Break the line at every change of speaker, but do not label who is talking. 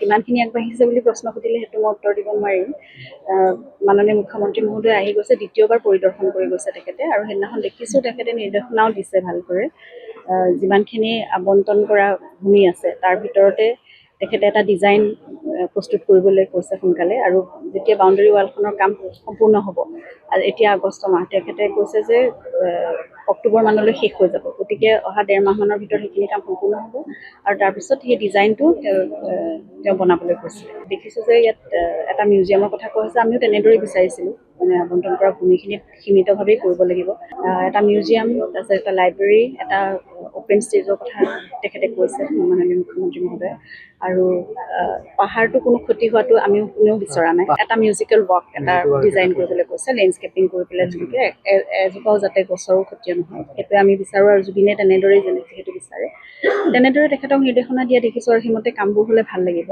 কিমানখিনি আগবাঢ়িছে বুলি প্ৰশ্ন সুধিলে সেইটো মই উত্তৰ দিব নোৱাৰিম। মাননীয় মুখ্যমন্ত্ৰী মহোদয় আহি গৈছে, দ্বিতীয়বাৰ পৰিদৰ্শন কৰি গৈছে তেখেতে, আৰু সেইদিনাখন দেখিছোঁ তেখেতে নিৰ্দেশনাও দিছে ভালকৈ। যিমানখিনি আবণ্টন কৰা ভূমি আছে তাৰ ভিতৰতে তেখেতে এটা ডিজাইন প্ৰস্তুত কৰিবলৈ কৈছে সোনকালে, আৰু যেতিয়া বাউণ্ডেৰী ৱালখনৰ কাম সম্পূৰ্ণ হ'ব, আৰু এতিয়া আগষ্ট মাহ, তেখেতে কৈছে যে অক্টোবৰ মানলৈ শেষ হৈ যাব। গতিকে অহা 1.5 মাহমানৰ ভিতৰত সেইখিনি কাম সম্পূৰ্ণ হ'ব, আৰু তাৰপিছত সেই ডিজাইনটো তেওঁ বনাবলৈ কৈছে। দেখিছোঁ যে ইয়াত এটা মিউজিয়ামৰ কথা কোৱা হৈছে, আমিও তেনেদৰেই বিচাৰিছিলোঁ, মানে আবণ্টন কৰা ভূমিখিনিত সীমিতভাৱেই কৰিব লাগিব। এটা মিউজিয়াম, তাৰপিছত এটা লাইব্ৰেৰী, এটা অ'পেন ষ্টেজৰ কথা তেখেতে কৈছে মাননীয় মুখ্যমন্ত্ৰী মহোদয়ে। আৰু পাহাৰটো কোনো ক্ষতি হোৱাটো আমি কোনেও বিচৰা নাই। এটা মিউজিকেল ৱাক এটা ডিজাইন কৰিবলৈ কৈছে, লেণ্ডস্কেপিং কৰি পেলাই, যেনেকৈ এজোপাও যাতে গছৰো ক্ষতি নহয়, সেইটোৱে আমি বিচাৰোঁ, আৰু জুবিনে তেনেদৰেই যিহেতু বিচাৰে, তেনেদৰে তেখেতক নিৰ্দেশনা দিয়া দেখিছোঁ, আৰু সেইমতে কামবোৰ হ'লে ভাল লাগিব।